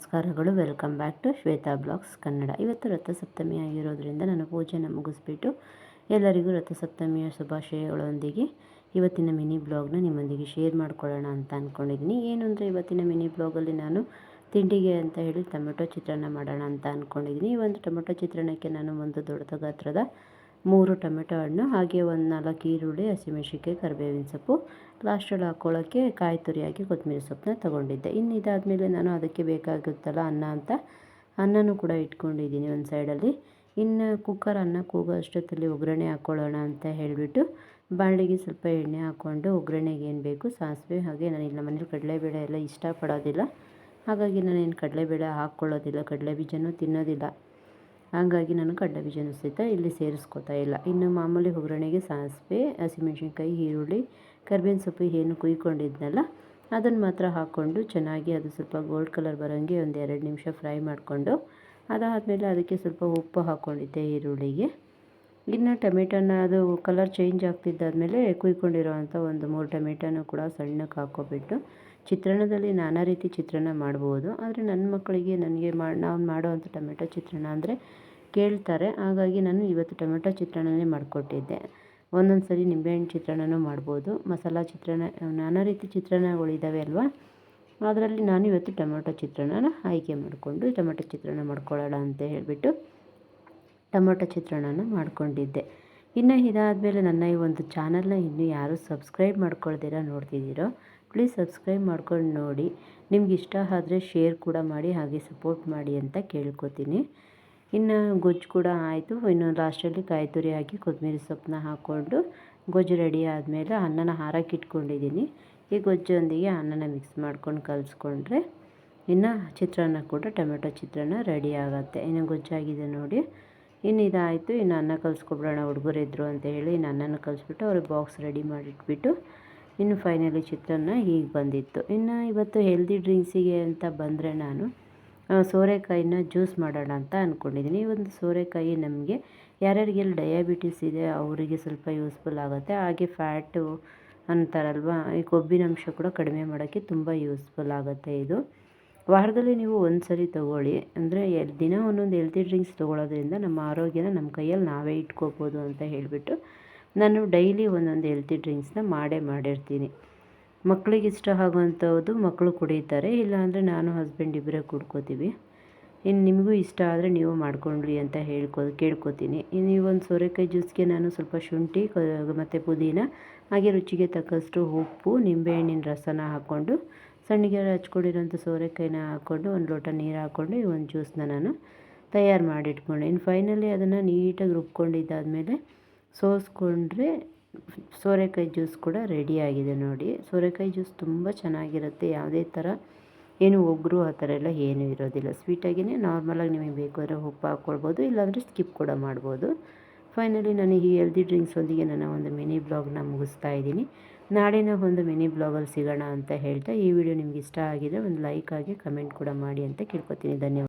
ನಮಸ್ಕಾರಗಳು. Welcome back to Shweta blogs Kannada. ಇವತ್ತು ರಥಸಪ್ತಮಿ ಆಗಿರೋದ್ರಿಂದ ನಾನು ಪೂಜೆನ ಮುಗಿಸ್ಬಿಟ್ಟು ಎಲ್ಲರಿಗೂ ರಥಸಪ್ತಮಿಯ ಶುಭಾಶಯಗಳೊಂದಿಗೆ ಇವತ್ತಿನ ಮಿನಿ ಬ್ಲಾಗ್ನ ನಿಮ್ಮೊಂದಿಗೆ ಶೇರ್ ಮಾಡ್ಕೊಳ್ಳೋಣ ಅಂತ ಅಂದ್ಕೊಂಡಿದ್ದೀನಿ. ಏನು ಅಂದರೆ ಇವತ್ತಿನ ಮಿನಿ ಬ್ಲಾಗಲ್ಲಿ ನಾನು ತಿಂಡಿಗೆ ಅಂತ ಹೇಳಿ ಟೊಮೆಟೊ ಚಿತ್ರಾನ್ನ ಮಾಡೋಣ ಅಂತ ಅಂದ್ಕೊಂಡಿದ್ದೀನಿ. ಈ ಒಂದು ಟೊಮೆಟೊ ಚಿತ್ರಾನ್ನಕ್ಕೆ ನಾನು ಒಂದು ದೊಡ್ಡ ಗಾತ್ರದ 3 ಟೊಮೆಟೊ ಹಣ್ಣು, ಹಾಗೆ ಒಂದು 4 ಈರುಳ್ಳಿ, ಹಸಿಮೆಣಸಿನ್ಕಾಯಿ, ಕರಿಬೇವಿನ ಸೊಪ್ಪು, ಲಾಸ್ಟಲ್ಲಿ ಹಾಕ್ಕೊಳ್ಳೋಕ್ಕೆ ಕಾಯಿ ತುರಿಯಾಗಿ ಕೊತ್ತಂಬರಿ ಸೊಪ್ಪನ್ನ ತೊಗೊಂಡಿದ್ದೆ. ಇನ್ನು ಇದಾದಮೇಲೆ ನಾನು ಅದಕ್ಕೆ ಬೇಕಾಗುತ್ತಲ್ಲ ಅನ್ನ ಅಂತ ಅನ್ನನೂ ಕೂಡ ಇಟ್ಕೊಂಡಿದ್ದೀನಿ ಒಂದು ಸೈಡಲ್ಲಿ. ಇನ್ನು ಕುಕ್ಕರ್ ಅನ್ನ ಕೂಗೋ ಅಷ್ಟೊತ್ತಲ್ಲಿ ಒಗ್ಗರಣೆ ಹಾಕ್ಕೊಳ್ಳೋಣ ಅಂತ ಹೇಳಿಬಿಟ್ಟು ಬಾಣಲೆಗೆ ಸ್ವಲ್ಪ ಎಣ್ಣೆ ಹಾಕ್ಕೊಂಡು ಒಗ್ಗರಣೆಗೆ ಏನು ಬೇಕು ಸಾಸಿವೆ, ಹಾಗೆ ನಾನು ಇಲ್ಲ ಮನೇಲಿ ಕಡಲೆಬೇಳೆ ಎಲ್ಲ ಇಷ್ಟಪಡೋದಿಲ್ಲ, ಹಾಗಾಗಿ ನಾನೇನು ಕಡಲೆಬೇಳೆ ಹಾಕ್ಕೊಳ್ಳೋದಿಲ್ಲ, ಕಡಲೆ ಬೀಜನೂ ತಿನ್ನೋದಿಲ್ಲ, ಹಾಗಾಗಿ ನಾನು ಕಡಲೆ ಬೀಜನೂ ಸಹಿತ ಇಲ್ಲಿ ಸೇರಿಸ್ಕೊತಾ ಇಲ್ಲ. ಇನ್ನು ಮಾಮೂಲಿ ಒಗ್ಗರಣೆಗೆ ಸಾಸಿವೆ, ಹಸಿಮೆಣಸಿನ್ಕಾಯಿ, ಈರುಳ್ಳಿ, ಕರಿಬೇವಿನ ಸೊಪ್ಪು ಏನು ಕುಯ್ಕೊಂಡಿದ್ನಲ್ಲ ಅದನ್ನು ಮಾತ್ರ ಹಾಕ್ಕೊಂಡು ಚೆನ್ನಾಗಿ ಅದು ಸ್ವಲ್ಪ ಗೋಲ್ಡ್ ಕಲರ್ ಬರೋಂಗೆ ಒಂದು 2 ನಿಮಿಷ ಫ್ರೈ ಮಾಡಿಕೊಂಡು ಅದಾದಮೇಲೆ ಅದಕ್ಕೆ ಸ್ವಲ್ಪ ಉಪ್ಪು ಹಾಕ್ಕೊಂಡಿದ್ದೆ ಈರುಳ್ಳಿಗೆ. ಇನ್ನು ಟೊಮೆಟೊನ ಅದು ಕಲರ್ ಚೇಂಜ್ ಆಗ್ತಿದ್ದಾದಮೇಲೆ ಕುಯ್ಕೊಂಡಿರೋವಂಥ ಒಂದು 3 ಟೊಮೆಟೊನೂ ಕೂಡ ಸಣ್ಣಕ್ಕೆ ಹಾಕ್ಕೊಬಿಟ್ಟು ಚಿತ್ರಾನ್ನದಲ್ಲಿ ನಾನಾ ರೀತಿ ಚಿತ್ರಾನ್ನ ಮಾಡ್ಬೋದು, ಆದರೆ ನನ್ನ ಮಕ್ಕಳಿಗೆ ನನಗೆ ನಾವು ಮಾಡೋವಂಥ ಟೊಮೆಟೊ ಚಿತ್ರಾನ್ನ ಅಂದರೆ ಕೇಳ್ತಾರೆ, ಹಾಗಾಗಿ ನಾನು ಇವತ್ತು ಟೊಮೆಟೊ ಚಿತ್ರಾನ್ನನೇ ಮಾಡಿಕೊಟ್ಟಿದ್ದೆ. ಒಂದೊಂದು ಸರಿ ನಿಂಬೆಹಣ್ಣು ಚಿತ್ರಾನ್ನನೂ ಮಾಡ್ಬೋದು, ಮಸಾಲ ಚಿತ್ರಾನ್ನ, ನಾನಾ ರೀತಿ ಚಿತ್ರಾನ್ನಗಳಿದ್ದಾವೆ ಅಲ್ವಾ, ಅದರಲ್ಲಿ ನಾನು ಇವತ್ತು ಟೊಮೆಟೊ ಚಿತ್ರಾನ್ನನ ಆಯ್ಕೆ ಮಾಡಿಕೊಂಡು ಟೊಮೆಟೊ ಚಿತ್ರಾನ್ನ ಮಾಡ್ಕೊಳ್ಳೋಣ ಅಂತ ಹೇಳಿಬಿಟ್ಟು ಟೊಮೆಟೊ ಚಿತ್ರಾನ್ನನ ಮಾಡ್ಕೊಂಡಿದ್ದೆ. ಇನ್ನು ಇದಾದಮೇಲೆ ನನ್ನ ಈ ಒಂದು ಚಾನಲ್ನ ಇನ್ನೂ ಯಾರೂ ಸಬ್ಸ್ಕ್ರೈಬ್ ಮಾಡ್ಕೊಳ್ದಿರ ನೋಡ್ತಿದ್ದೀರೋ ಪ್ಲೀಸ್ ಸಬ್ಸ್ಕ್ರೈಬ್ ಮಾಡ್ಕೊಂಡು ನೋಡಿ, ನಿಮ್ಗೆ ಇಷ್ಟ ಆದರೆ ಶೇರ್ ಕೂಡ ಮಾಡಿ, ಹಾಗೆ ಸಪೋರ್ಟ್ ಮಾಡಿ ಅಂತ ಕೇಳ್ಕೊತೀನಿ. ಇನ್ನು ಗೊಜ್ಜು ಕೂಡ ಆಯಿತು. ಇನ್ನು ಲಾಸ್ಟಲ್ಲಿ ಕಾಯಿ ತುರಿ ಹಾಕಿ ಕೊತ್ತಂಬರಿ ಸೊಪ್ಪನ್ನ ಹಾಕ್ಕೊಂಡು ಗೊಜ್ಜು ರೆಡಿ ಆದಮೇಲೆ ಅನ್ನನ ಹಾರಕ್ಕೆ ಇಟ್ಕೊಂಡಿದ್ದೀನಿ. ಈ ಗೊಜ್ಜೊಂದಿಗೆ ಅನ್ನನ ಮಿಕ್ಸ್ ಮಾಡ್ಕೊಂಡು ಕಲಿಸ್ಕೊಂಡ್ರೆ ಇನ್ನು ಚಿತ್ರಾನ್ನ ಕೂಡ ಟೊಮೆಟೊ ಚಿತ್ರಾನ್ನ ರೆಡಿ ಆಗುತ್ತೆ. ಇನ್ನು ಗೊಜ್ಜಾಗಿದೆ ನೋಡಿ. ಇನ್ನು ಇದಾಯಿತು. ಇನ್ನು ಅನ್ನ ಕಲಿಸ್ಕೊಬಿಡೋಣ ಹುಡುಗರಿದ್ರು ಅಂತ ಹೇಳಿ ಇನ್ನು ಅನ್ನನ ಕಲಿಸ್ಬಿಟ್ಟು ಅವ್ರಿಗೆ ಬಾಕ್ಸ್ ರೆಡಿ ಮಾಡಿಟ್ಬಿಟ್ಟು ಇನ್ನು ಫೈನಲಿ ಚಿತ್ರಾನ್ನ ಹೀಗೆ ಬಂದಿತ್ತು. ಇನ್ನು ಇವತ್ತು ಹೆಲ್ದಿ ಡ್ರಿಂಕ್ಸಿಗೆ ಅಂತ ಬಂದರೆ ನಾನು ಸೋರೆಕಾಯಿನ ಜ್ಯೂಸ್ ಮಾಡೋಣ ಅಂತ ಅಂದ್ಕೊಂಡಿದ್ದೀನಿ. ಈ ಒಂದು ಸೋರೆಕಾಯಿ ನಮಗೆ ಯಾರ್ಯಾರಿಗೆಲ್ಲ ಡಯಾಬಿಟಿಸ್ ಇದೆ ಅವರಿಗೆ ಸ್ವಲ್ಪ ಯೂಸ್ಫುಲ್ ಆಗುತ್ತೆ, ಹಾಗೆ ಫ್ಯಾಟು ಅಂತಾರಲ್ವ, ಈ ಕೊಬ್ಬಿನಂಶ ಕೂಡ ಕಡಿಮೆ ಮಾಡೋಕ್ಕೆ ತುಂಬ ಯೂಸ್ಫುಲ್ ಆಗುತ್ತೆ. ಇದು ವಾರದಲ್ಲಿ ನೀವು ಒಂದು ಸರಿ ತೊಗೊಳ್ಳಿ, ಅಂದರೆ ದಿನ ಒಂದೊಂದು ಹೆಲ್ತಿ ಡ್ರಿಂಕ್ಸ್ ತೊಗೊಳ್ಳೋದ್ರಿಂದ ನಮ್ಮ ಆರೋಗ್ಯನ ನಮ್ಮ ಕೈಯಲ್ಲಿ ನಾವೇ ಇಟ್ಕೋಬೋದು ಅಂತ ಹೇಳಿಬಿಟ್ಟು ನಾನು ಡೈಲಿ ಒಂದೊಂದು ಹೆಲ್ತಿ ಡ್ರಿಂಕ್ಸ್ನ ಮಾಡಿರ್ತೀನಿ. ಮಕ್ಕಳಿಗೆ ಇಷ್ಟ ಆಗುವಂಥದ್ದು ಮಕ್ಕಳು ಕುಡಿತಾರೆ, ಇಲ್ಲಾಂದರೆ ನಾನು ಹಸ್ಬೆಂಡ್ ಇಬ್ಬರೇ ಕುಡ್ಕೋತೀವಿ. ಇನ್ನು ನಿಮಗೂ ಇಷ್ಟ ಆದರೆ ನೀವು ಮಾಡ್ಕೊಂಡ್ರಿ ಅಂತ ಕೇಳ್ಕೊತೀನಿ. ಇನ್ನು ಈ ಒಂದು ಸೋರೆಕಾಯಿ ಜ್ಯೂಸ್ಗೆ ನಾನು ಸ್ವಲ್ಪ ಶುಂಠಿ ಮತ್ತು ಪುದೀನ, ಹಾಗೆ ರುಚಿಗೆ ತಕ್ಕಷ್ಟು ಉಪ್ಪು, ನಿಂಬೆಹಣ್ಣಿನ ರಸನ ಹಾಕ್ಕೊಂಡು ಸಣ್ಣಗೆ ಹಚ್ಕೊಂಡಿರೋಂಥ ಸೋರೆಕಾಯಿನ ಹಾಕ್ಕೊಂಡು ಒಂದು ಲೋಟ ನೀರು ಹಾಕ್ಕೊಂಡು ಈ ಒಂದು ಜ್ಯೂಸನ್ನ ನಾನು ತಯಾರು ಮಾಡಿಟ್ಕೊಂಡೆ. ಇನ್ನು ಫೈನಲಿ ಅದನ್ನು ನೀಟಾಗಿ ರುಬ್ಕೊಂಡಿದ್ದಾದಮೇಲೆ ಸೋಸ್ಕೊಂಡ್ರೆ ಸೋರೆಕಾಯಿ ಜ್ಯೂಸ್ ಕೂಡ ರೆಡಿಯಾಗಿದೆ ನೋಡಿ. ಸೋರೆಕಾಯಿ ಜ್ಯೂಸ್ ತುಂಬ ಚೆನ್ನಾಗಿರುತ್ತೆ, ಯಾವುದೇ ಥರ ಏನು ಒಗ್ರು ಆ ಥರ ಎಲ್ಲ ಏನೂ ಇರೋದಿಲ್ಲ, ಸ್ವೀಟಾಗಿಯೇ ನಾರ್ಮಲಾಗಿ ನಿಮಗೆ ಬೇಕಾದರೆ ಉಪ್ಪು ಹಾಕ್ಕೊಳ್ಬೋದು, ಇಲ್ಲಾಂದರೆ ಸ್ಕಿಪ್ ಕೂಡ ಮಾಡ್ಬೋದು. ಫೈನಲಿ ನಾನು ಈ ಹೆಲ್ದಿ ಡ್ರಿಂಕ್ಸೊಂದಿಗೆ ನನ್ನ ಒಂದು ಮಿನಿ ಬ್ಲಾಗ್ನ ಮುಗಿಸ್ತಾ ಇದ್ದೀನಿ. ನಾಳಿನ ಒಂದು ಮಿನಿ ಬ್ಲಾಗಲ್ಲಿ ಸಿಗೋಣ ಅಂತ ಹೇಳ್ತಾ ಈ ವಿಡಿಯೋ ನಿಮ್ಗೆ ಇಷ್ಟ ಆಗಿದೆ ಒಂದು ಲೈಕ್ ಆಗಿ ಕಮೆಂಟ್ ಕೂಡ ಮಾಡಿ ಅಂತ ಕೇಳ್ಕೊತೀನಿ. ಧನ್ಯವಾದ.